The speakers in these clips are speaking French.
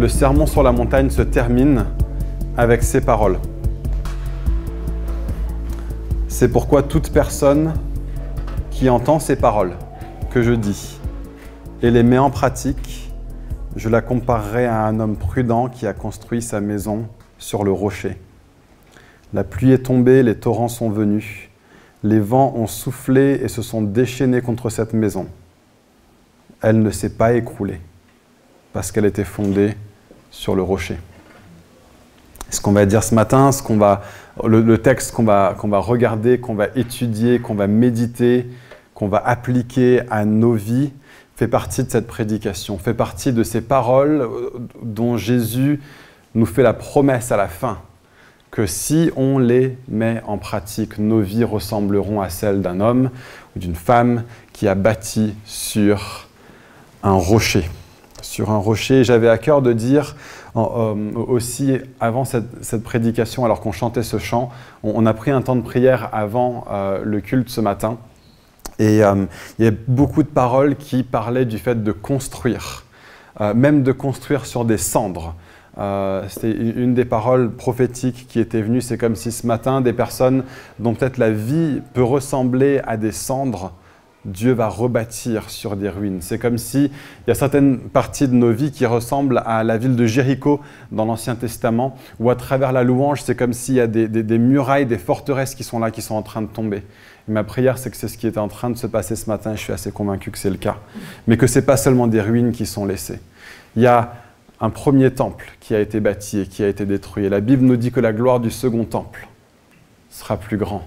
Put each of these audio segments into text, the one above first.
le sermon sur la montagne se termine avec ces paroles. C'est pourquoi toute personne qui entend ces paroles que je dis et les met en pratique, je la comparerai à un homme prudent qui a construit sa maison sur le rocher. La pluie est tombée, les torrents sont venus, les vents ont soufflé et se sont déchaînés contre cette maison. Elle ne s'est pas écroulée parce qu'elle était fondée sur le rocher. Ce qu'on va dire ce matin, le texte qu'on va regarder, qu'on va étudier, qu'on va méditer, qu'on va appliquer à nos vies, fait partie de cette prédication, fait partie de ces paroles dont Jésus nous fait la promesse à la fin, que si on les met en pratique, nos vies ressembleront à celles d'un homme ou d'une femme qui a bâti sur un rocher. Sur un rocher, j'avais à cœur de dire aussi, avant cette prédication, alors qu'on chantait ce chant, on a pris un temps de prière avant le culte ce matin. Et il y a beaucoup de paroles qui parlaient du fait de construire, même de construire sur des cendres. C'était une des paroles prophétiques qui était venue. C'est comme si ce matin, des personnes dont peut-être la vie peut ressembler à des cendres, Dieu va rebâtir sur des ruines. C'est comme s'il y a certaines parties de nos vies qui ressemblent à la ville de Jéricho dans l'Ancien Testament, où à travers la louange, c'est comme s'il y a des murailles, des forteresses qui sont là, qui sont en train de tomber. Et ma prière, c'est que c'est ce qui est en train de se passer ce matin, et je suis assez convaincu que c'est le cas. Mais que ce n'est pas seulement des ruines qui sont laissées. Il y a un premier temple qui a été bâti et qui a été détruit. Et la Bible nous dit que la gloire du second temple sera plus grand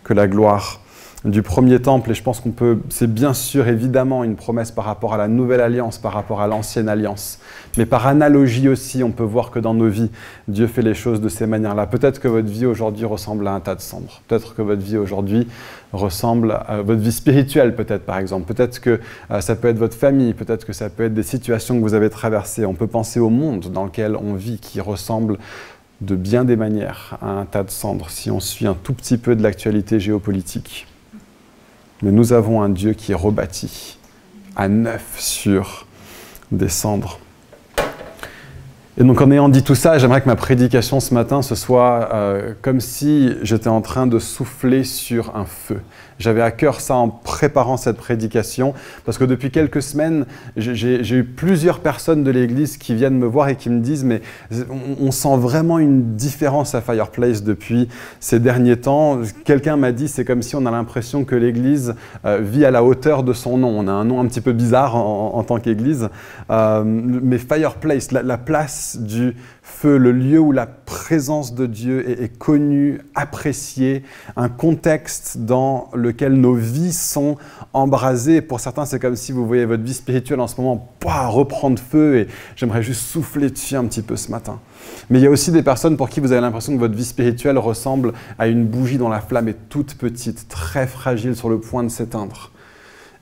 que la gloire du premier temple. Et je pense c'est bien sûr évidemment une promesse par rapport à la nouvelle alliance, par rapport à l'ancienne alliance. Mais par analogie aussi, on peut voir que dans nos vies, Dieu fait les choses de ces manières-là. Peut-être que votre vie aujourd'hui ressemble à un tas de cendres. Peut-être que votre vie aujourd'hui ressemble à votre vie spirituelle, peut-être par exemple. Peut-être que ça peut être votre famille, peut-être que ça peut être des situations que vous avez traversées. On peut penser au monde dans lequel on vit qui ressemble de bien des manières à un tas de cendres si on suit un tout petit peu de l'actualité géopolitique. Mais nous avons un Dieu qui est rebâti à neuf sur des cendres. Et donc en ayant dit tout ça, j'aimerais que ma prédication ce matin, ce soit comme si j'étais en train de souffler sur un feu. J'avais à cœur ça en préparant cette prédication, parce que depuis quelques semaines, j'ai eu plusieurs personnes de l'Église qui viennent me voir et qui me disent « mais on sent vraiment une différence à Fireplace depuis ces derniers temps ». Quelqu'un m'a dit « c'est comme si on a l'impression que l'Église vit à la hauteur de son nom ». On a un nom un petit peu bizarre en tant qu'Église, mais Fireplace, la place du feu, le lieu où la présence de Dieu est connue, appréciée, un contexte dans lequel nos vies sont embrasées. Pour certains, c'est comme si vous voyez votre vie spirituelle en ce moment reprendre feu et j'aimerais juste souffler dessus un petit peu ce matin. Mais il y a aussi des personnes pour qui vous avez l'impression que votre vie spirituelle ressemble à une bougie dont la flamme est toute petite, très fragile, sur le point de s'éteindre.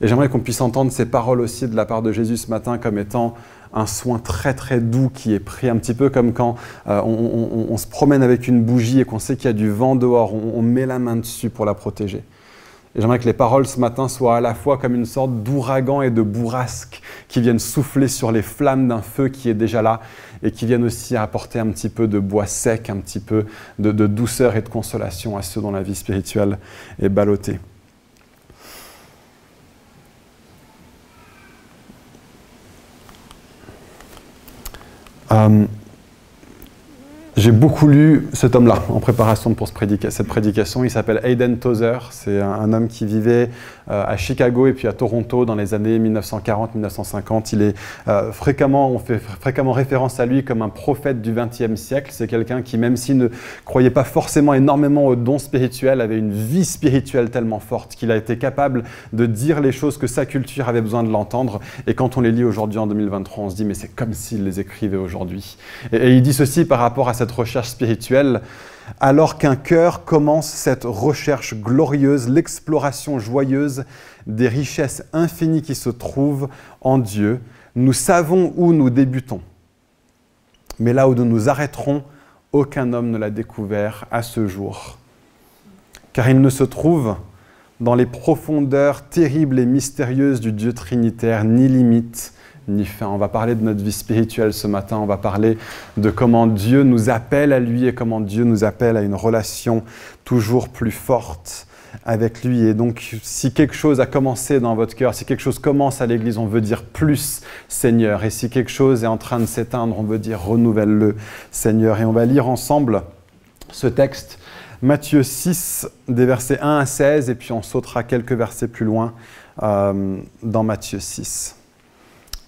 Et j'aimerais qu'on puisse entendre ces paroles aussi de la part de Jésus ce matin comme étant un soin très très doux qui est pris un petit peu comme quand on se promène avec une bougie et qu'on sait qu'il y a du vent dehors, on met la main dessus pour la protéger. Et j'aimerais que les paroles ce matin soient à la fois comme une sorte d'ouragan et de bourrasque qui viennent souffler sur les flammes d'un feu qui est déjà là et qui viennent aussi apporter un petit peu de bois sec, un petit peu de douceur et de consolation à ceux dont la vie spirituelle est ballottée. J'ai beaucoup lu cet homme-là en préparation pour cette prédication. Il s'appelle Hayden Tozer. C'est un homme qui vivait à Chicago et puis à Toronto dans les années 1940-1950. Il est on fait fréquemment référence à lui comme un prophète du XXe siècle. C'est quelqu'un qui, même s'il ne croyait pas forcément énormément aux dons spirituels, avait une vie spirituelle tellement forte qu'il a été capable de dire les choses que sa culture avait besoin de l'entendre. Et quand on les lit aujourd'hui en 2023, on se dit mais c'est comme s'il les écrivait aujourd'hui. Et il dit ceci par rapport à cette recherche spirituelle. Alors qu'un cœur commence cette recherche glorieuse, l'exploration joyeuse des richesses infinies qui se trouvent en Dieu, nous savons où nous débutons. Mais là où nous nous arrêterons, aucun homme ne l'a découvert à ce jour. Car il ne se trouve dans les profondeurs terribles et mystérieuses du Dieu trinitaire, ni limite, ni fin. On va parler de notre vie spirituelle ce matin, on va parler de comment Dieu nous appelle à lui et comment Dieu nous appelle à une relation toujours plus forte avec lui. Et donc, si quelque chose a commencé dans votre cœur, si quelque chose commence à l'Église, on veut dire plus, Seigneur. Et si quelque chose est en train de s'éteindre, on veut dire renouvelle-le, Seigneur. Et on va lire ensemble ce texte, Matthieu 6, des versets 1 à 16, et puis on sautera quelques versets plus loin dans Matthieu 6.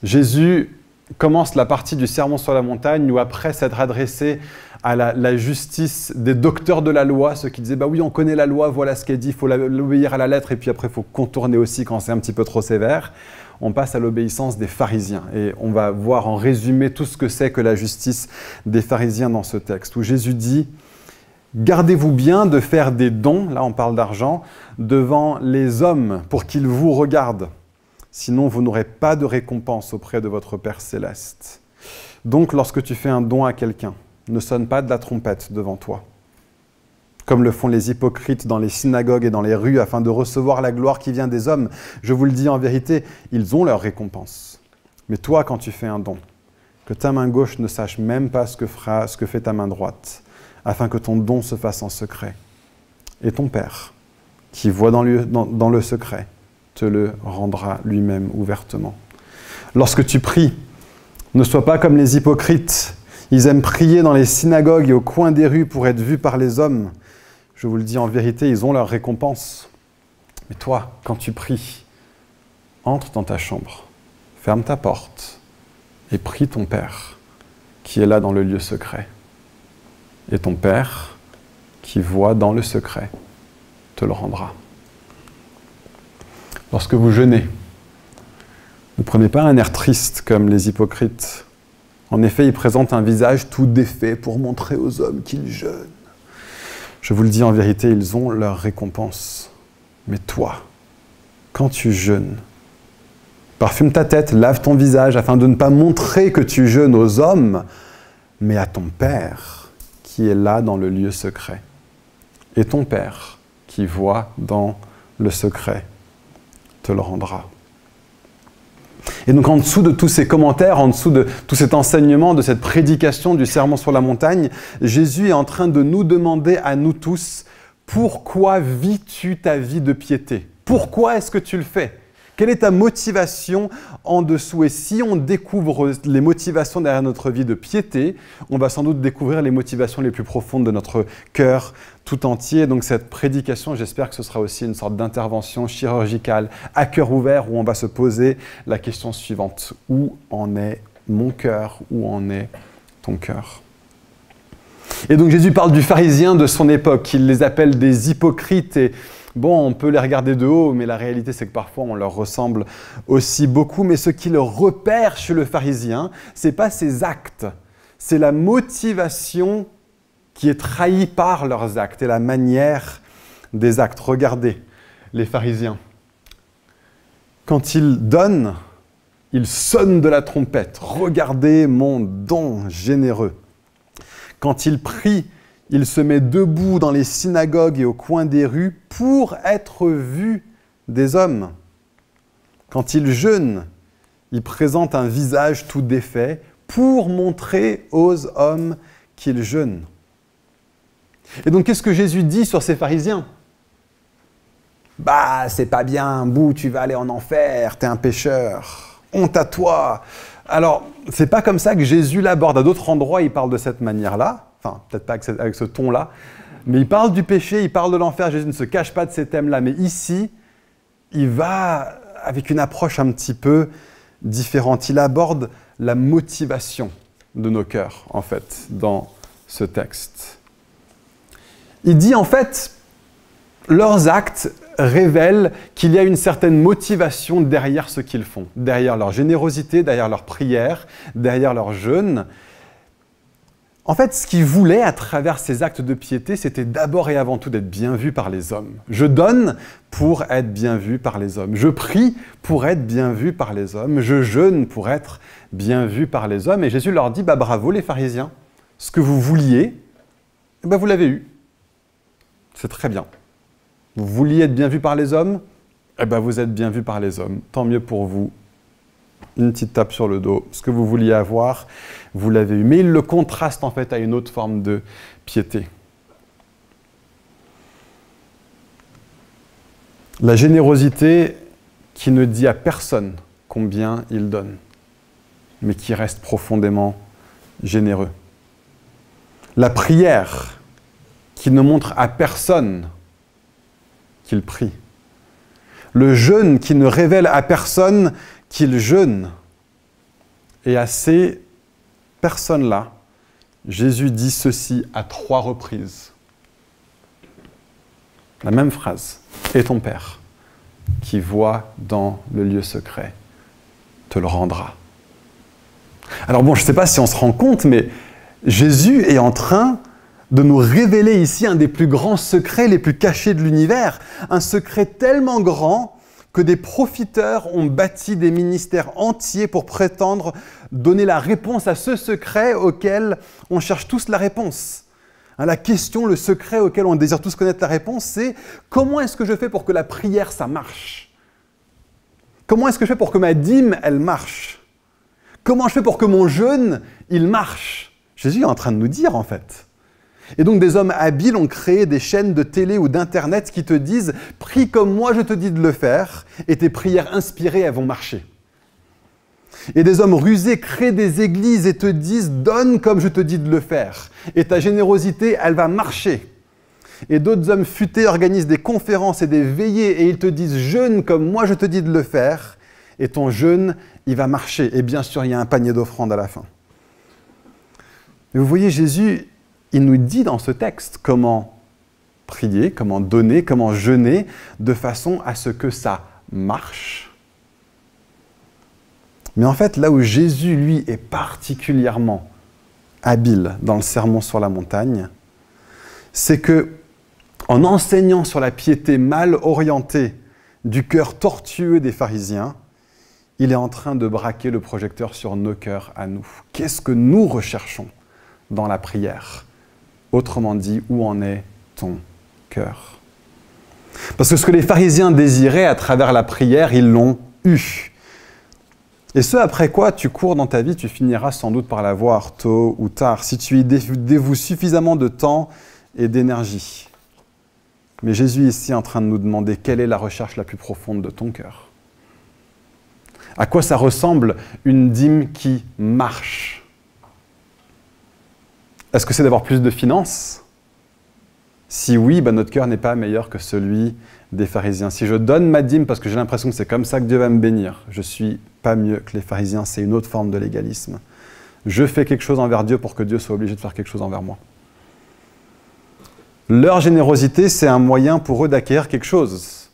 Jésus commence la partie du Sermon sur la montagne où, après s'être adressé à la justice des docteurs de la loi, ceux qui disaient « bah oui, on connaît la loi, voilà ce qu'elle dit, il faut l'obéir à la lettre, et puis après il faut contourner aussi quand c'est un petit peu trop sévère », on passe à l'obéissance des pharisiens. Et on va voir en résumé tout ce que c'est que la justice des pharisiens dans ce texte, où Jésus dit « Gardez-vous bien de faire des dons, là on parle d'argent, devant les hommes pour qu'ils vous regardent. Sinon, vous n'aurez pas de récompense auprès de votre Père céleste. Donc, lorsque tu fais un don à quelqu'un, ne sonne pas de la trompette devant toi, comme le font les hypocrites dans les synagogues et dans les rues, afin de recevoir la gloire qui vient des hommes. Je vous le dis en vérité, ils ont leur récompense. Mais toi, quand tu fais un don, que ta main gauche ne sache même pas ce que fait ta main droite, afin que ton don se fasse en secret. Et ton Père, qui voit dans le secret, te le rendra lui-même ouvertement. Lorsque tu pries, ne sois pas comme les hypocrites. Ils aiment prier dans les synagogues et au coin des rues pour être vus par les hommes. Je vous le dis en vérité, ils ont leur récompense. Mais toi, quand tu pries, entre dans ta chambre, ferme ta porte et prie ton Père, qui est là dans le lieu secret. Et ton Père, qui voit dans le secret, te le rendra. Lorsque vous jeûnez, ne prenez pas un air triste comme les hypocrites. En effet, ils présentent un visage tout défait pour montrer aux hommes qu'ils jeûnent. Je vous le dis en vérité, ils ont leur récompense. Mais toi, quand tu jeûnes, parfume ta tête, lave ton visage, afin de ne pas montrer que tu jeûnes aux hommes, mais à ton Père, qui est là dans le lieu secret. Et ton Père, qui voit dans le secret, te le rendra. Et donc en dessous de tous ces commentaires, en dessous de tout cet enseignement, de cette prédication du Sermon sur la montagne, Jésus est en train de nous demander à nous tous, pourquoi vis-tu ta vie de piété? Pourquoi est-ce que tu le fais? Quelle est ta motivation en dessous? Et si on découvre les motivations derrière notre vie de piété, on va sans doute découvrir les motivations les plus profondes de notre cœur tout entier. Donc cette prédication, j'espère que ce sera aussi une sorte d'intervention chirurgicale à cœur ouvert où on va se poser la question suivante. Où en est mon cœur? Où en est ton cœur? Et donc Jésus parle du pharisien de son époque. Il les appelle des hypocrites et bon, on peut les regarder de haut, mais la réalité, c'est que parfois, on leur ressemble aussi beaucoup. Mais ce qui le repère chez le pharisien, ce n'est pas ses actes, c'est la motivation qui est trahie par leurs actes et la manière des actes. Regardez les pharisiens. Quand ils donnent, ils sonnent de la trompette. Regardez mon don généreux. Quand ils prient, il se met debout dans les synagogues et au coin des rues pour être vu des hommes. Quand il jeûne, il présente un visage tout défait pour montrer aux hommes qu'il jeûne. Et donc, qu'est-ce que Jésus dit sur ces pharisiens? Bah, c'est pas bien, bouh, tu vas aller en enfer, t'es un pécheur, honte à toi. Alors, c'est pas comme ça que Jésus l'aborde. À d'autres endroits, il parle de cette manière-là. Enfin, peut-être pas avec ce ton-là, mais il parle du péché, il parle de l'enfer. Jésus ne se cache pas de ces thèmes-là, mais ici, il va avec une approche un petit peu différente. Il aborde la motivation de nos cœurs, en fait, dans ce texte. Il dit, en fait, leurs actes révèlent qu'il y a une certaine motivation derrière ce qu'ils font, derrière leur générosité, derrière leur prière, derrière leur jeûne. En fait, ce qu'ils voulaient à travers ces actes de piété, c'était d'abord et avant tout d'être bien vu par les hommes. Je donne pour être bien vu par les hommes. Je prie pour être bien vu par les hommes. Je jeûne pour être bien vu par les hommes. Et Jésus leur dit, bah, bravo les pharisiens, ce que vous vouliez, bah, vous l'avez eu. C'est très bien. Vous vouliez être bien vu par les hommes? Eh bien, vous êtes bien vu par les hommes. Tant mieux pour vous. Une petite tape sur le dos. Ce que vous vouliez avoir, vous l'avez eu. Mais il le contraste en fait à une autre forme de piété. La générosité qui ne dit à personne combien il donne, mais qui reste profondément généreux. La prière qui ne montre à personne qu'il prie. Le jeûne qui ne révèle à personne qu'il jeûne. Et à ces personnes-là, Jésus dit ceci à 3 reprises. La même phrase. Et ton Père, qui voit dans le lieu secret, te le rendra. Alors bon, je ne sais pas si on se rend compte, mais Jésus est en train de nous révéler ici un des plus grands secrets, les plus cachés de l'univers. Un secret tellement grand que des profiteurs ont bâti des ministères entiers pour prétendre donner la réponse à ce secret auquel on cherche tous la réponse. La question, le secret auquel on désire tous connaître la réponse, c'est comment est-ce que je fais pour que la prière, ça marche? Comment est-ce que je fais pour que ma dîme, elle marche? Comment je fais pour que mon jeûne, il marche? Jésus est en train de nous dire, en fait. Et donc, des hommes habiles ont créé des chaînes de télé ou d'internet qui te disent « Prie comme moi, je te dis de le faire » et tes prières inspirées, elles vont marcher. Et des hommes rusés créent des églises et te disent « Donne comme je te dis de le faire » et ta générosité, elle va marcher. Et d'autres hommes futés organisent des conférences et des veillées et ils te disent « Jeûne comme moi, je te dis de le faire » et ton jeûne, il va marcher. Et bien sûr, il y a un panier d'offrandes à la fin. Et vous voyez, Jésus, il nous dit dans ce texte comment prier, comment donner, comment jeûner, de façon à ce que ça marche. Mais en fait, là où Jésus, lui, est particulièrement habile dans le Sermon sur la montagne, c'est que, en enseignant sur la piété mal orientée du cœur tortueux des pharisiens, il est en train de braquer le projecteur sur nos cœurs à nous. Qu'est-ce que nous recherchons dans la prière? Autrement dit, où en est ton cœur? Parce que ce que les pharisiens désiraient à travers la prière, ils l'ont eu. Et ce après quoi tu cours dans ta vie, tu finiras sans doute par l'avoir tôt ou tard, si tu y dévoues suffisamment de temps et d'énergie. Mais Jésus est ici en train de nous demander quelle est la recherche la plus profonde de ton cœur. À quoi ça ressemble une dîme qui marche? Est-ce que c'est d'avoir plus de finances? Si oui, notre cœur n'est pas meilleur que celui des pharisiens. Si je donne ma dîme parce que j'ai l'impression que c'est comme ça que Dieu va me bénir, je ne suis pas mieux que les pharisiens, c'est une autre forme de légalisme. Je fais quelque chose envers Dieu pour que Dieu soit obligé de faire quelque chose envers moi. Leur générosité, c'est un moyen pour eux d'acquérir quelque chose.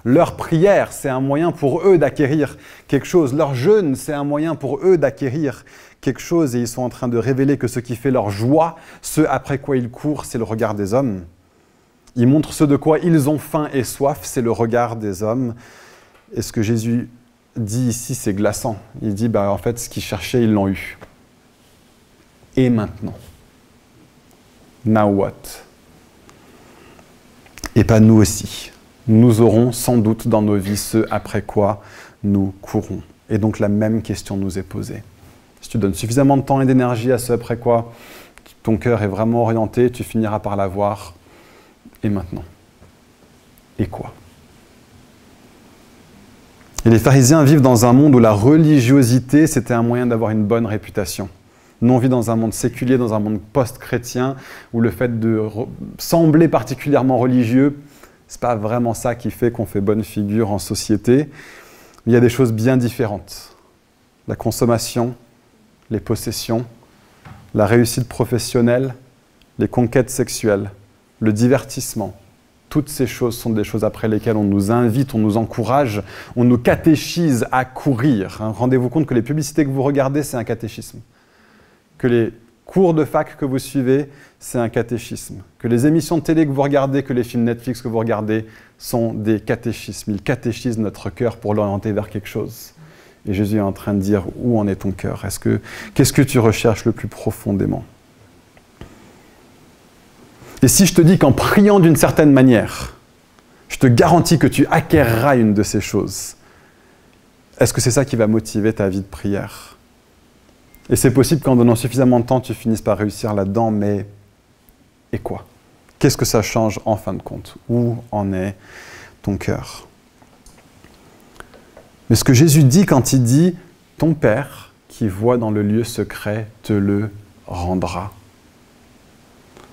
Leur prière, c'est un moyen pour eux d'acquérir quelque chose. Leur jeûne, c'est un moyen pour eux d'acquérir quelque chose. Et ils sont en train de révéler que ce qui fait leur joie, ce après quoi ils courent, c'est le regard des hommes. Ils montrent ce de quoi ils ont faim et soif, c'est le regard des hommes. Et ce que Jésus dit ici, c'est glaçant. Il dit, en fait, ce qu'ils cherchaient, ils l'ont eu. Et maintenant? Now what? Et pas nous aussi. Nous aurons sans doute dans nos vies ce après quoi nous courons. Et donc la même question nous est posée. Si tu donnes suffisamment de temps et d'énergie à ce après quoi ton cœur est vraiment orienté, tu finiras par l'avoir. Et maintenant? Et quoi? Et les pharisiens vivent dans un monde où la religiosité, c'était un moyen d'avoir une bonne réputation. Nous, on vit dans un monde séculier, dans un monde post-chrétien, où le fait de sembler particulièrement religieux, ce n'est pas vraiment ça qui fait qu'on fait bonne figure en société. Il y a des choses bien différentes. La consommation, les possessions, la réussite professionnelle, les conquêtes sexuelles, le divertissement. Toutes ces choses sont des choses après lesquelles on nous invite, on nous encourage, on nous catéchise à courir. Rendez-vous compte que les publicités que vous regardez, c'est un catéchisme. Que les cours de fac que vous suivez, c'est un catéchisme. Que les émissions de télé que vous regardez, que les films Netflix que vous regardez, sont des catéchismes. Ils catéchisent notre cœur pour l'orienter vers quelque chose. Et Jésus est en train de dire, où en est ton cœur? Qu'est-ce que tu recherches le plus profondément? Et si je te dis qu'en priant d'une certaine manière, Je te garantis que tu acquerras une de ces choses. Est-ce que c'est ça qui va motiver ta vie de prière? Et c'est possible qu'en donnant suffisamment de temps, tu finisses par réussir là-dedans, mais et quoi? Qu'est-ce que ça change en fin de compte? Où en est ton cœur? Mais ce que Jésus dit quand il dit « Ton Père qui voit dans le lieu secret te le rendra ».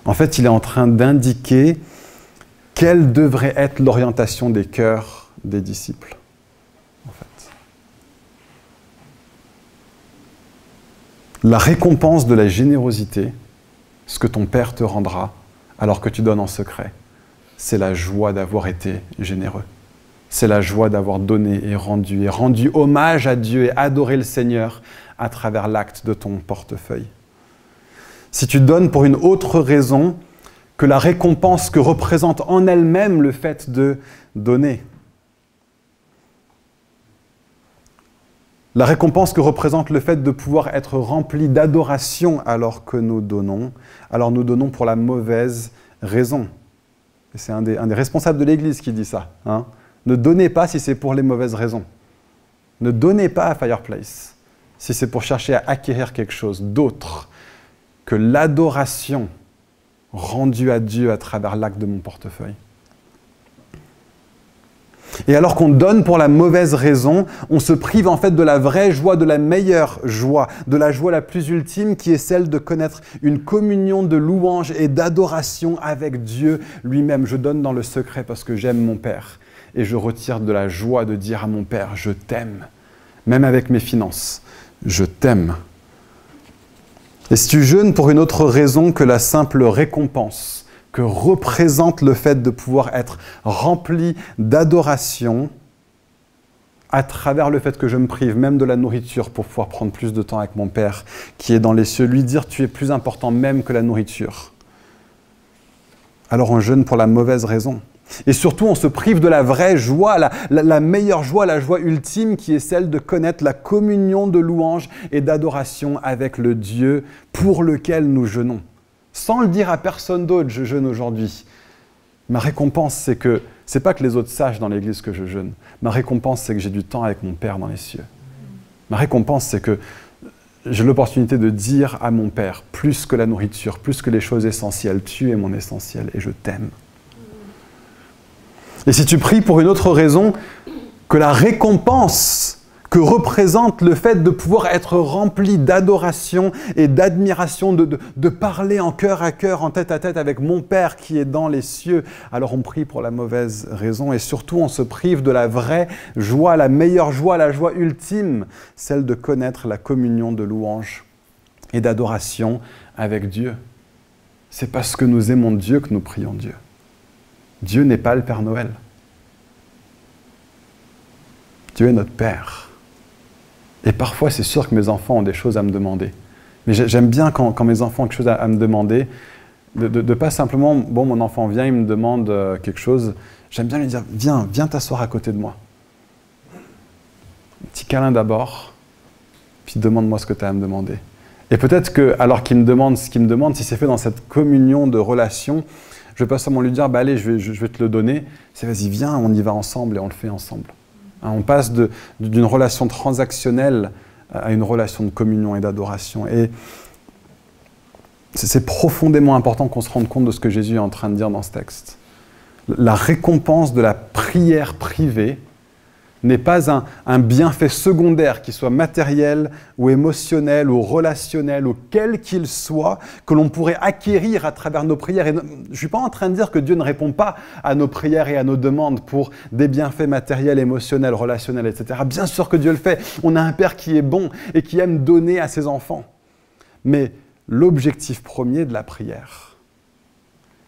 En fait, il est en train d'indiquer quelle devrait être l'orientation des cœurs des disciples. En fait. La récompense de la générosité, ce que ton Père te rendra alors que tu donnes en secret, c'est la joie d'avoir été généreux. C'est la joie d'avoir donné et rendu hommage à Dieu et adoré le Seigneur à travers l'acte de ton portefeuille. Si tu donnes pour une autre raison que la récompense que représente en elle-même le fait de donner, la récompense que représente le fait de pouvoir être rempli d'adoration alors que nous donnons, alors nous donnons pour la mauvaise raison. Et c'est un des responsables de l'Église qui dit ça. Hein. Ne donnez pas si c'est pour les mauvaises raisons. Ne donnez pas à Fireplace si c'est pour chercher à acquérir quelque chose d'autre que l'adoration rendue à Dieu à travers l'acte de mon portefeuille. Et alors qu'on donne pour la mauvaise raison, on se prive en fait de la vraie joie, de la meilleure joie, de la joie la plus ultime qui est celle de connaître une communion de louange et d'adoration avec Dieu lui-même. Je donne dans le secret parce que j'aime mon Père. Et je retire de la joie de dire à mon Père, je t'aime. Même avec mes finances, je t'aime. Et si tu jeûnes pour une autre raison que la simple récompense que représente le fait de pouvoir être rempli d'adoration à travers le fait que je me prive même de la nourriture pour pouvoir prendre plus de temps avec mon Père qui est dans les cieux, lui dire tu es plus important même que la nourriture. Alors on jeûne pour la mauvaise raison. Et surtout, on se prive de la vraie joie, la meilleure joie, la joie ultime qui est celle de connaître la communion de louange et d'adoration avec le Dieu pour lequel nous jeûnons. Sans le dire à personne d'autre, je jeûne aujourd'hui. Ma récompense, c'est pas que les autres sachent dans l'Église que je jeûne. Ma récompense, c'est que j'ai du temps avec mon Père dans les cieux. Ma récompense, c'est que j'ai l'opportunité de dire à mon Père, plus que la nourriture, plus que les choses essentielles, tu es mon essentiel et je t'aime. Et si tu pries pour une autre raison que la récompense que représente le fait de pouvoir être rempli d'adoration et d'admiration, de parler en cœur à cœur, en tête à tête avec mon Père qui est dans les cieux, alors on prie pour la mauvaise raison et surtout on se prive de la vraie joie, la meilleure joie, la joie ultime, celle de connaître la communion de louange et d'adoration avec Dieu. C'est parce que nous aimons Dieu que nous prions Dieu. Dieu n'est pas le Père Noël. Dieu est notre Père. Et parfois, c'est sûr que mes enfants ont des choses à me demander. Mais j'aime bien quand mes enfants ont quelque chose à me demander, de pas simplement, bon, mon enfant vient, il me demande quelque chose. J'aime bien lui dire, viens t'asseoir à côté de moi. Un petit câlin d'abord, puis demande-moi ce que tu as à me demander. Et peut-être que, alors qu'il me demande ce qu'il me demande, si c'est fait dans cette communion de relations, je ne vais pas seulement lui dire, bah allez, je vais te le donner. C'est vas-y, viens, on y va ensemble et on le fait ensemble. Hein, on passe d'une relation transactionnelle à une relation de communion et d'adoration. Et c'est profondément important qu'on se rende compte de ce que Jésus est en train de dire dans ce texte. La récompense de la prière privée n'est pas un bienfait secondaire, qui soit matériel ou émotionnel ou relationnel ou quel qu'il soit, que l'on pourrait acquérir à travers nos prières. Et je ne suis pas en train de dire que Dieu ne répond pas à nos prières et à nos demandes pour des bienfaits matériels, émotionnels, relationnels, etc. Bien sûr que Dieu le fait. On a un Père qui est bon et qui aime donner à ses enfants. Mais l'objectif premier de la prière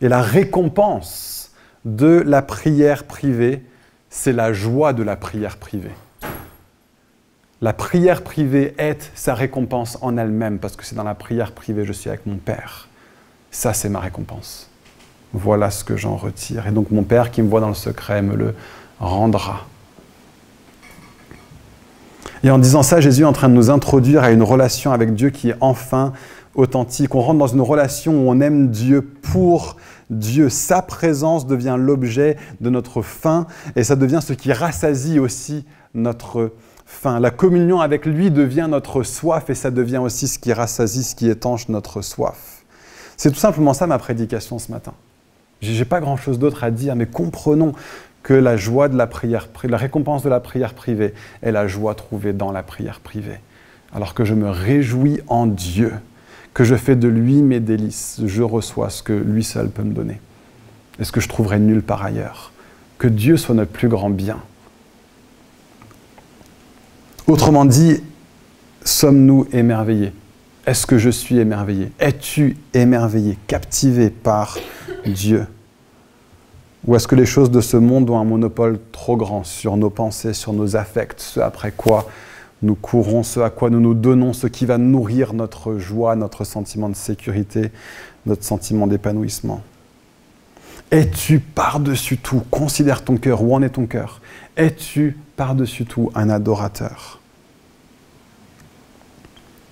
et la récompense de la prière privée, c'est la joie de la prière privée. La prière privée est sa récompense en elle-même, parce que c'est dans la prière privée, je suis avec mon Père. Ça, c'est ma récompense. Voilà ce que j'en retire. Et donc, mon Père qui me voit dans le secret me le rendra. Et en disant ça, Jésus est en train de nous introduire à une relation avec Dieu qui est enfin authentique. On rentre dans une relation où on aime Dieu pour Dieu. Sa présence devient l'objet de notre faim et ça devient ce qui rassasie aussi notre faim. La communion avec lui devient notre soif et ça devient aussi ce qui rassasie, ce qui étanche notre soif. C'est tout simplement ça ma prédication ce matin. Je n'ai pas grand-chose d'autre à dire, mais comprenons que la joie de la prière, la récompense de la prière privée est la joie trouvée dans la prière privée. Alors que je me réjouis en Dieu, que je fais de lui mes délices, je reçois ce que lui seul peut me donner. Et ce que je trouverai nulle part ailleurs. Que Dieu soit notre plus grand bien. Autrement dit, sommes-nous émerveillés? Est-ce que je suis émerveillé? Es-tu émerveillé, captivé par Dieu? Ou est-ce que les choses de ce monde ont un monopole trop grand sur nos pensées, sur nos affects, ce après quoi nous courons, ce à quoi nous nous donnons, ce qui va nourrir notre joie, notre sentiment de sécurité, notre sentiment d'épanouissement? Es-tu par-dessus tout, considère ton cœur, où en est ton cœur? Es-tu par-dessus tout un adorateur?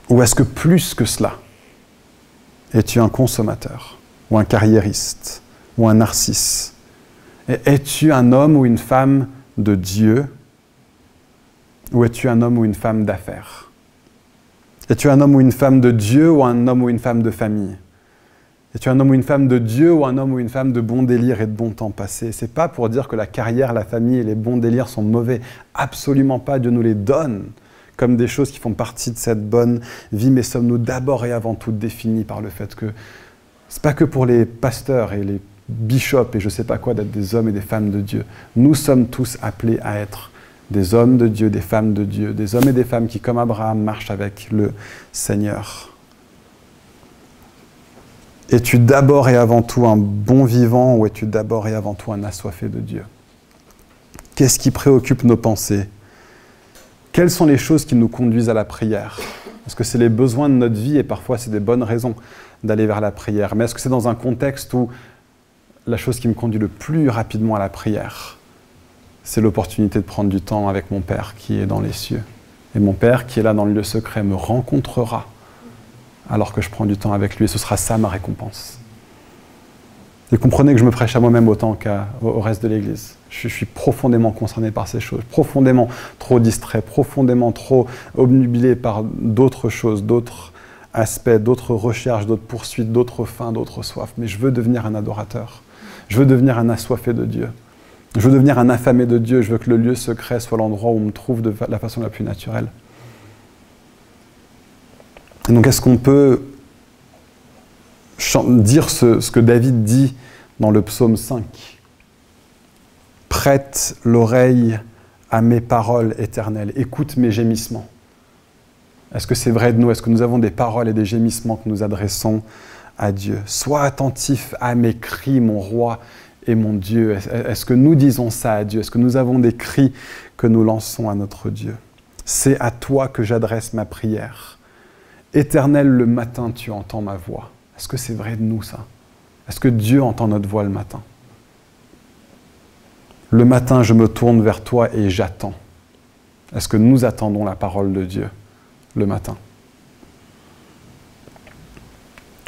Ou est-ce que plus que cela, es-tu un consommateur, ou un carriériste, ou un narcisse? Es-tu un homme ou une femme de Dieu, ou es-tu un homme ou une femme d'affaires? Es-tu un homme ou une femme de Dieu, ou un homme ou une femme de famille? Es-tu un homme ou une femme de Dieu, ou un homme ou une femme de bon délire et de bon temps passé? C'est pas pour dire que la carrière, la famille et les bons délires sont mauvais. Absolument pas. Dieu nous les donne comme des choses qui font partie de cette bonne vie, mais sommes-nous d'abord et avant tout définis par le fait que c'est pas que pour les pasteurs et les bishops et je sais pas quoi d'être des hommes et des femmes de Dieu. Nous sommes tous appelés à être des hommes de Dieu, des femmes de Dieu, des hommes et des femmes qui, comme Abraham, marchent avec le Seigneur. Es-tu d'abord et avant tout un bon vivant ou es-tu d'abord et avant tout un assoiffé de Dieu? Qu'est-ce qui préoccupe nos pensées? Quelles sont les choses qui nous conduisent à la prière? Est-ce que c'est les besoins de notre vie et parfois c'est des bonnes raisons d'aller vers la prière? Mais est-ce que c'est dans un contexte où la chose qui me conduit le plus rapidement à la prière, c'est l'opportunité de prendre du temps avec mon Père qui est dans les cieux. Et mon Père qui est là dans le lieu secret me rencontrera alors que je prends du temps avec lui. Et ce sera ça ma récompense. Et comprenez que je me prêche à moi-même autant qu'au reste de l'Église. Je suis profondément concerné par ces choses, profondément trop distrait, profondément trop obnubilé par d'autres choses, d'autres aspects, d'autres recherches, d'autres poursuites, d'autres fins, d'autres soifs. Mais je veux devenir un adorateur. Je veux devenir un assoiffé de Dieu. Je veux devenir un affamé de Dieu. Je veux que le lieu secret soit l'endroit où on me trouve de la façon la plus naturelle. Et donc, est-ce qu'on peut dire ce que David dit dans le psaume 5 ? Prête l'oreille à mes paroles éternelles. Écoute mes gémissements. Est-ce que c'est vrai de nous? Est-ce que nous avons des paroles et des gémissements que nous adressons à Dieu? Sois attentif à mes cris, mon roi et mon Dieu. Est-ce que nous disons ça à Dieu? Est-ce que nous avons des cris que nous lançons à notre Dieu? C'est à toi que j'adresse ma prière. Éternel, le matin, tu entends ma voix. Est-ce que c'est vrai de nous, ça? Est-ce que Dieu entend notre voix le matin? Le matin, je me tourne vers toi et j'attends. Est-ce que nous attendons la parole de Dieu le matin?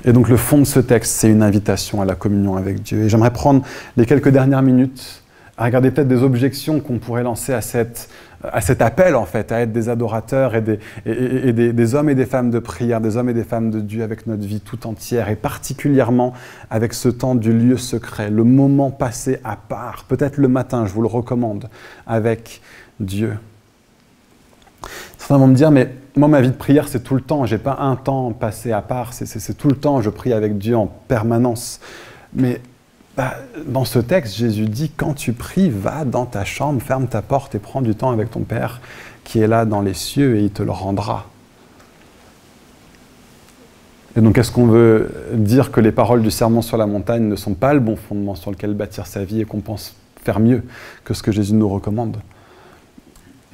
Et donc le fond de ce texte, c'est une invitation à la communion avec Dieu. Et j'aimerais prendre les quelques dernières minutes à regarder peut-être des objections qu'on pourrait lancer à cet appel, en fait, à être des adorateurs et des hommes et des femmes de prière, des hommes et des femmes de Dieu avec notre vie tout entière, et particulièrement avec ce temps du lieu secret, le moment passé à part, peut-être le matin, je vous le recommande, avec Dieu. Certains vont me dire, mais moi, ma vie de prière, c'est tout le temps. Je n'ai pas un temps passé à part. C'est tout le temps. Je prie avec Dieu en permanence. Mais dans ce texte, Jésus dit, quand tu pries, va dans ta chambre, ferme ta porte et prends du temps avec ton Père qui est là dans les cieux et il te le rendra. Et donc, est-ce qu'on veut dire que les paroles du sermon sur la montagne ne sont pas le bon fondement sur lequel bâtir sa vie et qu'on pense faire mieux que ce que Jésus nous recommande?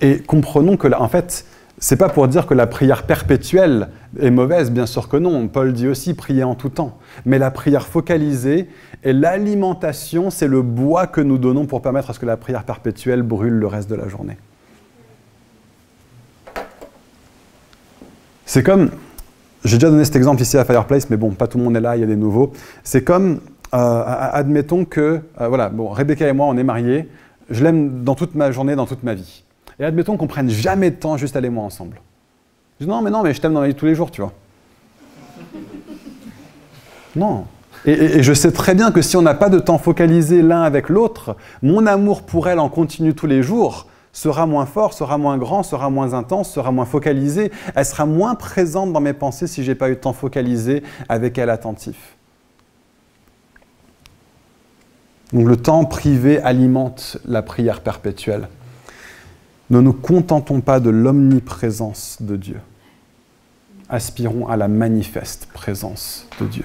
Et comprenons que, en fait, c'est pas pour dire que la prière perpétuelle est mauvaise, bien sûr que non. Paul dit aussi prier en tout temps. Mais la prière focalisée et l'alimentation, c'est le bois que nous donnons pour permettre à ce que la prière perpétuelle brûle le reste de la journée. C'est comme, J'ai déjà donné cet exemple ici à Fireplace, mais bon, pas tout le monde est là, il y a des nouveaux. C'est comme, admettons que, voilà, bon, Rebecca et moi, on est mariés, je l'aime dans toute ma journée, dans toute ma vie. Et admettons qu'on prenne jamais de temps juste elle et moi ensemble. Je dis non, mais je t'aime dans la vie de tous les jours, tu vois. Non. Et je sais très bien que si on n'a pas de temps focalisé l'un avec l'autre, mon amour pour elle en continu tous les jours sera moins fort, sera moins grand, sera moins intense, sera moins focalisé. Elle sera moins présente dans mes pensées si je n'ai pas eu de temps focalisé avec elle attentif. Donc le temps privé alimente la prière perpétuelle. Ne nous contentons pas de l'omniprésence de Dieu. Aspirons à la manifeste présence de Dieu.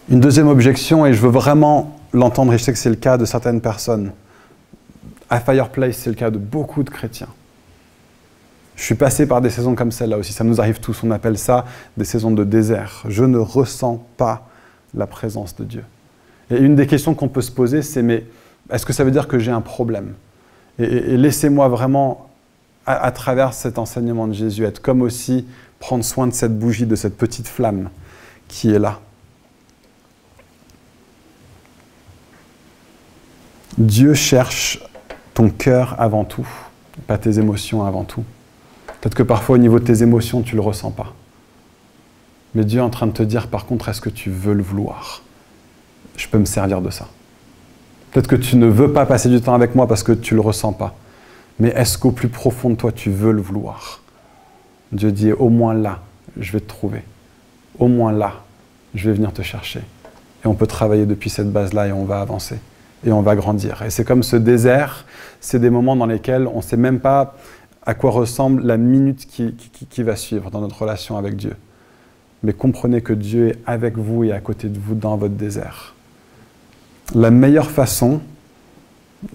Une deuxième objection, et je veux vraiment l'entendre, et je sais que c'est le cas de certaines personnes. À Fireplace, c'est le cas de beaucoup de chrétiens. Je suis passé par des saisons comme celle-là aussi, ça nous arrive tous, on appelle ça des saisons de désert. Je ne ressens pas la présence de Dieu. Et une des questions qu'on peut se poser, c'est mais est-ce que ça veut dire que j'ai un problème ? Et laissez-moi vraiment, à travers cet enseignement de Jésus, être comme aussi prendre soin de cette bougie, de cette petite flamme qui est là. Dieu cherche ton cœur avant tout, pas tes émotions avant tout. Peut-être que parfois, au niveau de tes émotions, tu ne le ressens pas. Mais Dieu est en train de te dire, par contre, est-ce que tu veux le vouloir ? Je peux me servir de ça. Peut-être que tu ne veux pas passer du temps avec moi parce que tu ne le ressens pas. Mais est-ce qu'au plus profond de toi, tu veux le vouloir ? Dieu dit, au moins là, je vais te trouver. Au moins là, je vais venir te chercher. Et on peut travailler depuis cette base-là et on va avancer. Et on va grandir. Et c'est comme ce désert, c'est des moments dans lesquels on ne sait même pas à quoi ressemble la minute qui va suivre dans notre relation avec Dieu. Mais comprenez que Dieu est avec vous et à côté de vous dans votre désert. La meilleure façon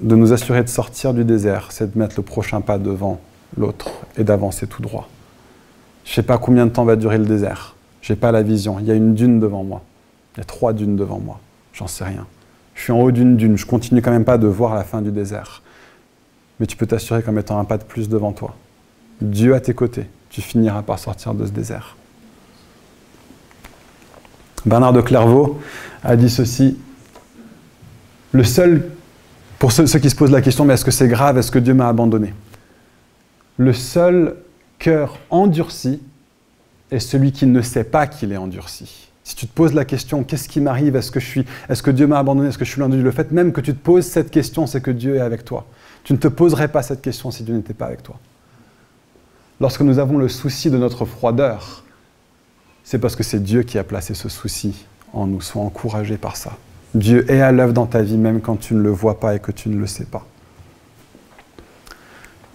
de nous assurer de sortir du désert, c'est de mettre le prochain pas devant l'autre et d'avancer tout droit. Je ne sais pas combien de temps va durer le désert. Je n'ai pas la vision. Il y a une dune devant moi. Il y a 3 dunes devant moi. J'en sais rien. Je suis en haut d'une dune. Je ne continue quand même pas de voir la fin du désert. Mais tu peux t'assurer qu'en mettant un pas de plus devant toi, Dieu à tes côtés, tu finiras par sortir de ce désert. Bernard de Clairvaux a dit ceci. Le seul, pour ceux qui se posent la question, mais est-ce que c'est grave, est-ce que Dieu m'a abandonné ? Le seul cœur endurci est celui qui ne sait pas qu'il est endurci. Si tu te poses la question, qu'est-ce qui m'arrive ? Est-ce que Dieu m'a abandonné ? Est-ce que je suis loin de Dieu ? Le fait même que tu te poses cette question, c'est que Dieu est avec toi. Tu ne te poserais pas cette question si Dieu n'était pas avec toi. Lorsque nous avons le souci de notre froideur, c'est parce que c'est Dieu qui a placé ce souci en nous. Sois encouragé par ça. Dieu est à l'œuvre dans ta vie, même quand tu ne le vois pas et que tu ne le sais pas.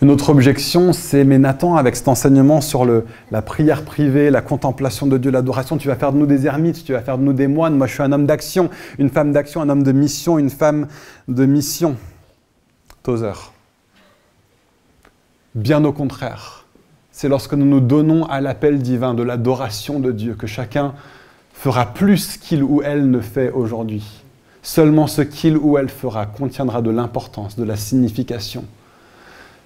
Une autre objection, c'est « Mais Nathan, avec cet enseignement sur la prière privée, la contemplation de Dieu, l'adoration, tu vas faire de nous des ermites, tu vas faire de nous des moines. Moi, je suis un homme d'action, une femme d'action, un homme de mission, une femme de mission. » Tozer. Bien au contraire. C'est lorsque nous nous donnons à l'appel divin de l'adoration de Dieu que chacun fera plus qu'il ou elle ne fait aujourd'hui. Seulement ce qu'il ou elle fera contiendra de l'importance, de la signification.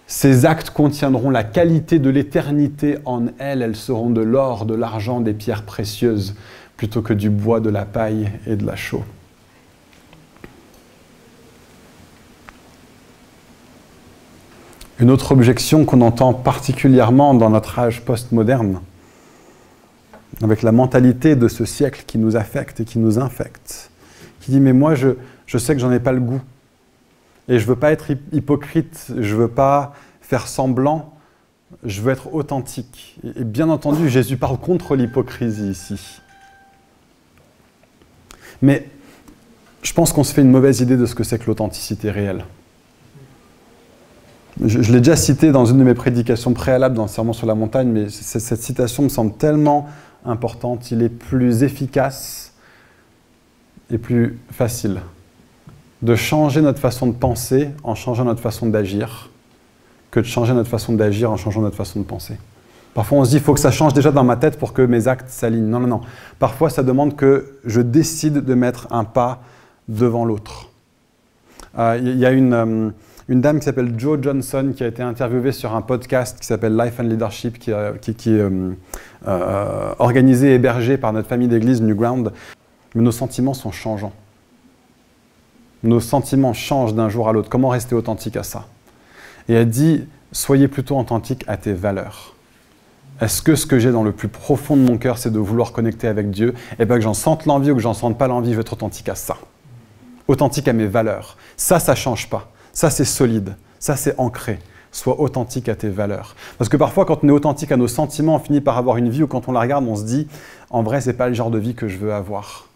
Ces actes contiendront la qualité de l'éternité en elles. Elles seront de l'or, de l'argent, des pierres précieuses, plutôt que du bois, de la paille et de la chaux. Une autre objection qu'on entend particulièrement dans notre âge postmoderne, avec la mentalité de ce siècle qui nous affecte et qui nous infecte, qui dit « Mais moi, je sais que j'en ai pas le goût. Et je ne veux pas être hypocrite, je ne veux pas faire semblant, je veux être authentique. » Et bien entendu, Jésus parle contre l'hypocrisie ici. Mais je pense qu'on se fait une mauvaise idée de ce que c'est que l'authenticité réelle. Je l'ai déjà cité dans une de mes prédications préalables dans le Sermon sur la montagne, mais cette citation me semble tellement importante. Il est plus efficace et plus facile de changer notre façon de penser en changeant notre façon d'agir que de changer notre façon d'agir en changeant notre façon de penser. Parfois, on se dit, il faut que ça change déjà dans ma tête pour que mes actes s'alignent. Non, non, non. Parfois, ça demande que je décide de mettre un pas devant l'autre. Il y a une une dame qui s'appelle Jo Johnson, qui a été interviewée sur un podcast qui s'appelle Life and Leadership, qui est organisé et hébergé par notre famille d'église Newground. Mais nos sentiments sont changeants. Nos sentiments changent d'un jour à l'autre. Comment rester authentique à ça? Et elle dit, soyez plutôt authentique à tes valeurs. Est-ce que ce que j'ai dans le plus profond de mon cœur, c'est de vouloir connecter avec Dieu? Et bien que j'en sente l'envie ou que j'en sente pas l'envie, je vais être authentique à ça. Authentique à mes valeurs. Ça ne change pas. Ça, c'est solide. Ça, c'est ancré. Sois authentique à tes valeurs. Parce que parfois, quand on est authentique à nos sentiments, on finit par avoir une vie où quand on la regarde, on se dit, en vrai, ce n'est pas le genre de vie que je veux avoir.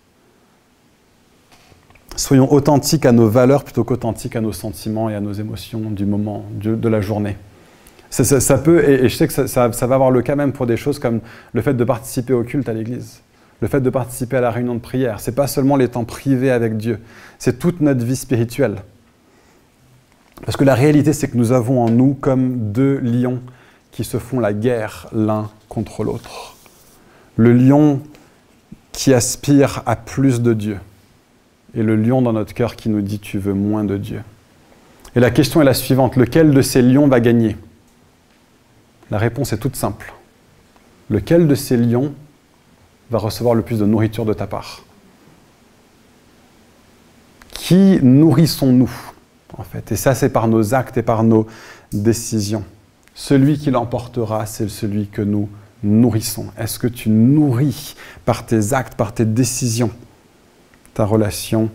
Soyons authentiques à nos valeurs plutôt qu'authentiques à nos sentiments et à nos émotions du moment, de la journée. Ça peut, et je sais que ça va avoir le cas même pour des choses comme le fait de participer au culte à l'église, le fait de participer à la réunion de prière. Ce n'est pas seulement les temps privés avec Dieu, c'est toute notre vie spirituelle. Parce que la réalité, c'est que nous avons en nous comme deux lions qui se font la guerre l'un contre l'autre. Le lion qui aspire à plus de Dieu. Et le lion dans notre cœur qui nous dit « tu veux moins de Dieu ». Et la question est la suivante, lequel de ces lions va gagner? La réponse est toute simple. Lequel de ces lions va recevoir le plus de nourriture de ta part? Qui nourrissons-nous, en fait? Et ça, c'est par nos actes et par nos décisions. Celui qui l'emportera, c'est celui que nous nourrissons. Est-ce que tu nourris par tes actes, par tes décisions, ta relation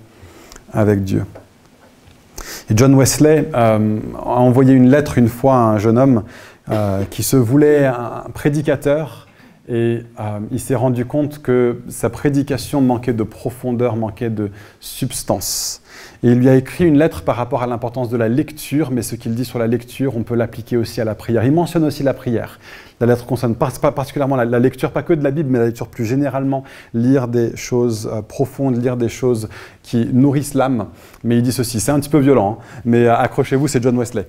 avec Dieu? Et John Wesley a envoyé une lettre une fois à un jeune homme qui se voulait un prédicateur et il s'est rendu compte que sa prédication manquait de profondeur, manquait de substance. Et il lui a écrit une lettre par rapport à l'importance de la lecture, mais ce qu'il dit sur la lecture, on peut l'appliquer aussi à la prière. Il mentionne aussi la prière. La lettre concerne pas particulièrement la lecture, pas que de la Bible, mais la lecture plus généralement, lire des choses profondes, lire des choses qui nourrissent l'âme. Mais il dit ceci, c'est un petit peu violent, hein, mais accrochez-vous, c'est John Wesley.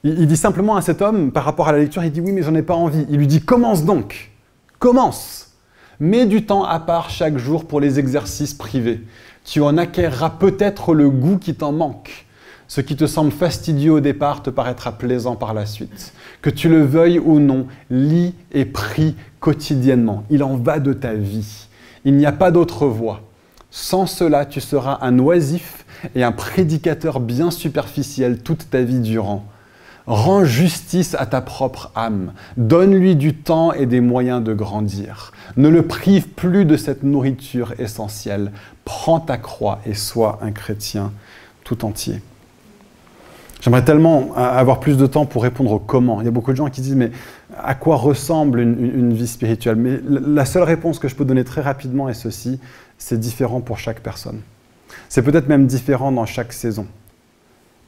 Il dit simplement à cet homme, par rapport à la lecture, il dit « oui, mais j'en ai pas envie ». Il lui dit « commence donc, commence. Mets du temps à part chaque jour pour les exercices privés. Tu en acquerras peut-être le goût qui t'en manque. Ce qui te semble fastidieux au départ te paraîtra plaisant par la suite. Que tu le veuilles ou non, lis et prie quotidiennement. Il en va de ta vie. Il n'y a pas d'autre voie. Sans cela, tu seras un oisif et un prédicateur bien superficiel toute ta vie durant. Rends justice à ta propre âme. Donne-lui du temps et des moyens de grandir. Ne le prive plus de cette nourriture essentielle. Prends ta croix et sois un chrétien tout entier. J'aimerais tellement avoir plus de temps pour répondre au comment. Il y a beaucoup de gens qui disent « mais à quoi ressemble une vie spirituelle ?» Mais la seule réponse que je peux donner très rapidement est ceci, c'est différent pour chaque personne. C'est peut-être même différent dans chaque saison.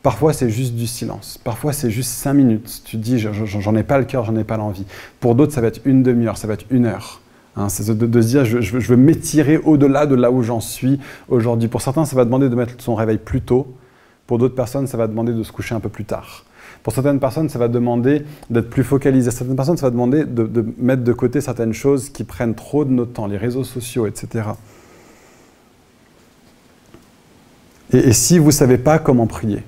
Parfois, c'est juste du silence. Parfois, c'est juste 5 minutes. Tu te dis, j'en ai pas le cœur, j'en ai pas l'envie. Pour d'autres, ça va être une demi-heure, ça va être 1 heure. Hein, c'est de se dire, je veux m'étirer au-delà de là où j'en suis aujourd'hui. Pour certains, ça va demander de mettre son réveil plus tôt. Pour d'autres personnes, ça va demander de se coucher un peu plus tard. Pour certaines personnes, ça va demander d'être plus focalisé. Certaines personnes, ça va demander de mettre de côté certaines choses qui prennent trop de notre temps, les réseaux sociaux, etc. Et si vous ne savez pas comment prier,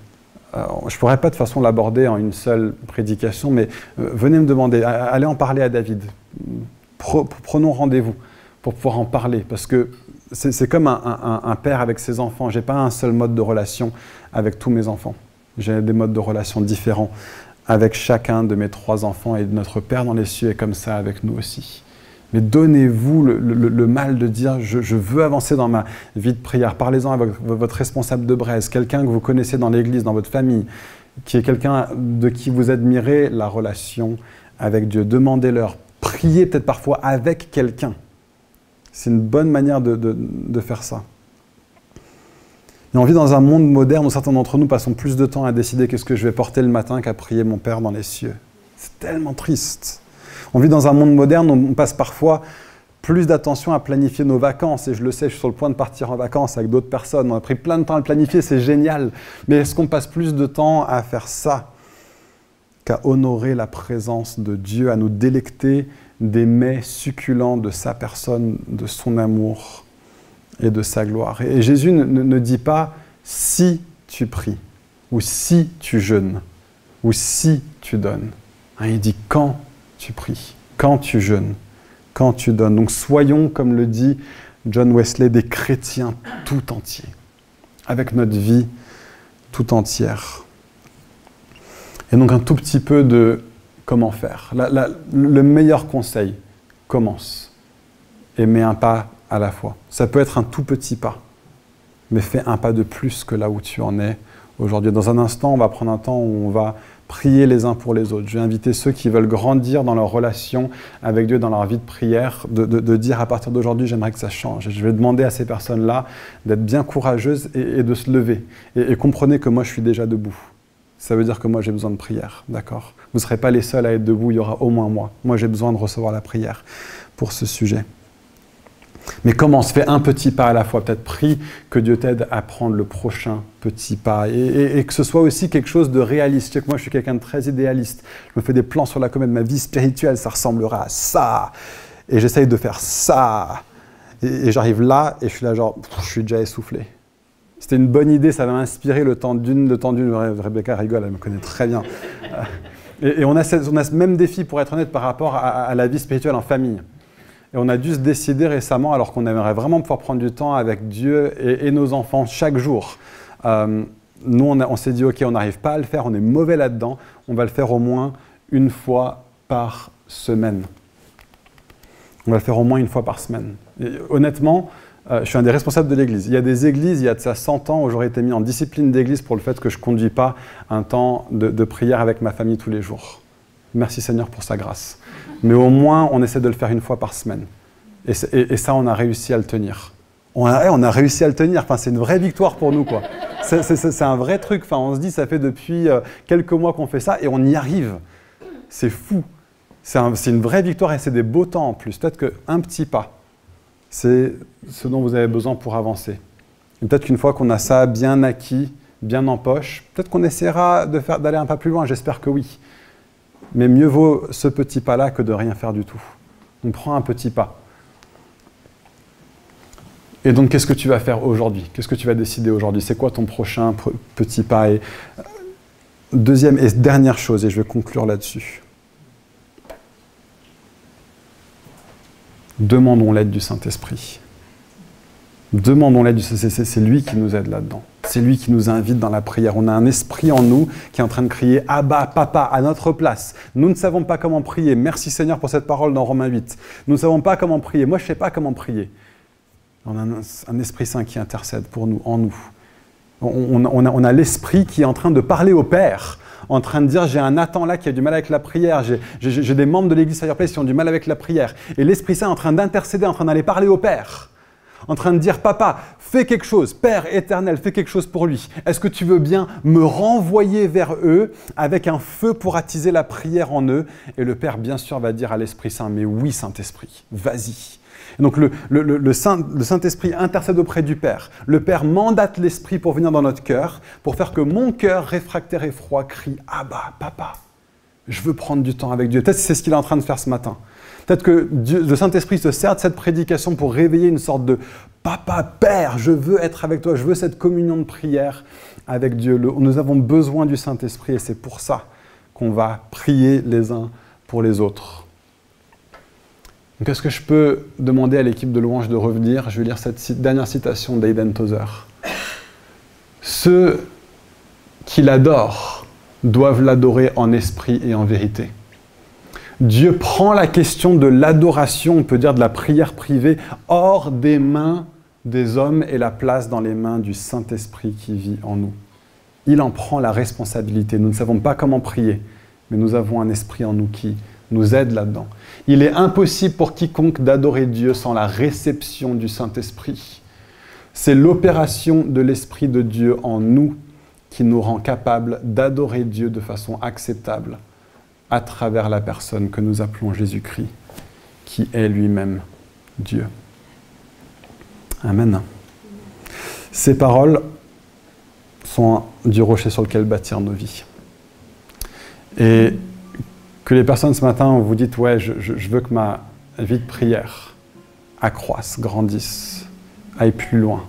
je ne pourrais pas de toute façon l'aborder en une seule prédication, mais venez me demander, allez en parler à David. Prenons rendez-vous pour pouvoir en parler, parce que c'est comme un père avec ses enfants. Je n'ai pas un seul mode de relation avec tous mes enfants. J'ai des modes de relation différents avec chacun de mes 3 enfants, et notre Père dans les cieux est comme ça avec nous aussi. Mais donnez-vous le mal de dire « je veux avancer dans ma vie de prière ». Parlez-en avec votre responsable de Braise, quelqu'un que vous connaissez dans l'église, dans votre famille, qui est quelqu'un de qui vous admirez la relation avec Dieu. Demandez-leur. Priez peut-être parfois avec quelqu'un. C'est une bonne manière de faire ça. Et on vit dans un monde moderne où certains d'entre nous passons plus de temps à décider qu'est-ce que je vais porter le matin qu'à prier mon Père dans les cieux. C'est tellement triste. On vit dans un monde moderne où on passe parfois plus d'attention à planifier nos vacances. Et je le sais, je suis sur le point de partir en vacances avec d'autres personnes. On a pris plein de temps à le planifier, c'est génial. Mais est-ce qu'on passe plus de temps à faire ça qu'à honorer la présence de Dieu, à nous délecter des mets succulents de sa personne, de son amour et de sa gloire? Et Jésus ne dit pas « si tu pries ». ou si tu jeûnes, ou si tu donnes. Hein, il dit quand tu pries, quand tu jeûnes, quand tu donnes. Donc soyons, comme le dit John Wesley, des chrétiens tout entiers, avec notre vie tout entière. Et donc un tout petit peu de comment faire. Le meilleur conseil, commence et mets un pas à la fois. Ça peut être un tout petit pas, mais fais un pas de plus que là où tu en es aujourd'hui. Dans un instant, on va prendre un temps où on va prier les uns pour les autres. Je vais inviter ceux qui veulent grandir dans leur relation avec Dieu, dans leur vie de prière, de dire à partir d'aujourd'hui, j'aimerais que ça change. Et je vais demander à ces personnes-là d'être bien courageuses et de se lever. Et comprenez que moi, je suis déjà debout. Ça veut dire que moi, j'ai besoin de prière, d'accord ? Vous ne serez pas les seuls à être debout, il y aura au moins moi. Moi, j'ai besoin de recevoir la prière pour ce sujet. Mais commence, fais un petit pas à la fois. Peut-être prie que Dieu t'aide à prendre le prochain petit pas. Et que ce soit aussi quelque chose de réaliste. Je sais que moi, je suis quelqu'un de très idéaliste. Je me fais des plans sur la comète. Ma vie spirituelle, ça ressemblera à ça. Et j'essaye de faire ça. Et j'arrive là, et je suis là genre, je suis déjà essoufflé. C'était une bonne idée, ça m'a inspiré le temps d'une. Rebecca rigole, elle me connaît très bien. Et on a ce même défi, pour être honnête, par rapport à la vie spirituelle en famille. Et on a dû se décider récemment, alors qu'on aimerait vraiment pouvoir prendre du temps avec Dieu et nos enfants chaque jour. Nous, on s'est dit, ok, on n'arrive pas à le faire, on est mauvais là-dedans, on va le faire au moins une fois par semaine. On va le faire au moins une fois par semaine. Et honnêtement, je suis un des responsables de l'église. Il y a des églises, il y a de ça 100 ans, où j'aurais été mis en discipline d'église pour le fait que je ne conduis pas un temps de prière avec ma famille tous les jours. Merci Seigneur pour sa grâce. Mais au moins, on essaie de le faire une fois par semaine. Et ça, on a réussi à le tenir. On a réussi à le tenir. Enfin, c'est une vraie victoire pour nous, quoi. C'est un vrai truc. Enfin, on se dit, ça fait depuis quelques mois qu'on fait ça et on y arrive. C'est fou. C'est une vraie victoire et c'est des beaux temps en plus. Peut-être qu'un petit pas, c'est ce dont vous avez besoin pour avancer. Et peut-être qu'une fois qu'on a ça bien acquis, bien en poche, peut-être qu'on essaiera d'aller un pas plus loin. J'espère que oui. Mais mieux vaut ce petit pas-là que de rien faire du tout. On prend un petit pas. Et donc, qu'est-ce que tu vas faire aujourd'hui ? Qu'est-ce que tu vas décider aujourd'hui ? C'est quoi ton prochain petit pas ? Et deuxième et dernière chose, et je vais conclure là-dessus. Demandons l'aide du Saint-Esprit. Demandons l'aide du Saint-Esprit. C'est lui qui nous aide là-dedans. C'est lui qui nous invite dans la prière. On a un esprit en nous qui est en train de crier « Abba, Papa » à notre place. Nous ne savons pas comment prier. Merci Seigneur pour cette parole dans Romains 8. Nous ne savons pas comment prier. Moi, je ne sais pas comment prier. On a un Esprit Saint qui intercède pour nous, en nous. On a l'Esprit qui est en train de parler au Père, en train de dire « J'ai un Nathan là qui a du mal avec la prière. J'ai des membres de l'Église Fireplace qui ont du mal avec la prière. » Et l'Esprit Saint est en train d'intercéder, en train d'aller parler au Père. En train de dire, papa, fais quelque chose, Père éternel, fais quelque chose pour lui. Est-ce que tu veux bien me renvoyer vers eux avec un feu pour attiser la prière en eux ? Et le Père, bien sûr, va dire à l'Esprit Saint, mais oui, Saint-Esprit, vas-y. Et donc le Saint-Esprit intercède auprès du Père. Le Père mandate l'Esprit pour venir dans notre cœur, pour faire que mon cœur réfractaire et froid crie, Abba, papa, je veux prendre du temps avec Dieu. Peut-être que c'est ce qu'il est en train de faire ce matin. Peut-être que le Saint-Esprit se sert de cette prédication pour réveiller une sorte de « Papa, Père, je veux être avec toi, je veux cette communion de prière avec Dieu ». Nous avons besoin du Saint-Esprit et c'est pour ça qu'on va prier les uns pour les autres. Donc, est-ce que je peux demander à l'équipe de louange de revenir ? Je vais lire cette dernière citation d'Aiden Tozer. « Ceux qui l'adorent doivent l'adorer en esprit et en vérité. » Dieu prend la question de l'adoration, on peut dire de la prière privée, hors des mains des hommes et la place dans les mains du Saint-Esprit qui vit en nous. Il en prend la responsabilité. Nous ne savons pas comment prier, mais nous avons un esprit en nous qui nous aide là-dedans. Il est impossible pour quiconque d'adorer Dieu sans la réception du Saint-Esprit. C'est l'opération de l'Esprit de Dieu en nous qui nous rend capables d'adorer Dieu de façon acceptable à travers la personne que nous appelons Jésus-Christ, qui est lui-même Dieu. Amen. Ces paroles sont du rocher sur lequel bâtir nos vies. Et que les personnes ce matin, vous dites « Ouais, je veux que ma vie de prière accroisse, grandisse, aille plus loin. »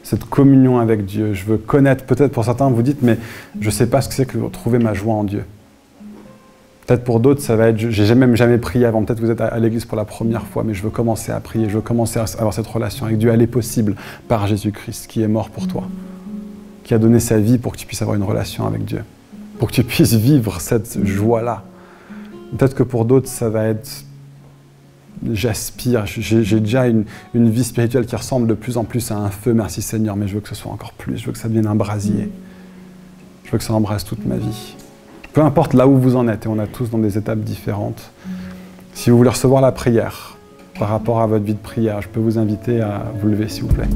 cette communion avec Dieu. Je veux connaître, peut-être pour certains, vous dites, mais je ne sais pas ce que c'est que trouver ma joie en Dieu. Peut-être pour d'autres, ça va être, j'ai même jamais prié avant. Peut-être que vous êtes à l'église pour la première fois, mais je veux commencer à prier, je veux commencer à avoir cette relation avec Dieu. Elle est possible par Jésus-Christ, qui est mort pour toi, qui a donné sa vie pour que tu puisses avoir une relation avec Dieu, pour que tu puisses vivre cette joie-là. Peut-être que pour d'autres, ça va être, j'aspire, j'ai déjà une vie spirituelle qui ressemble de plus en plus à un feu, merci Seigneur, mais je veux que ce soit encore plus, je veux que ça devienne un brasier. Je veux que ça embrasse toute ma vie. Peu importe là où vous en êtes, et on est tous dans des étapes différentes. Si vous voulez recevoir la prière par rapport à votre vie de prière, je peux vous inviter à vous lever, s'il vous plaît.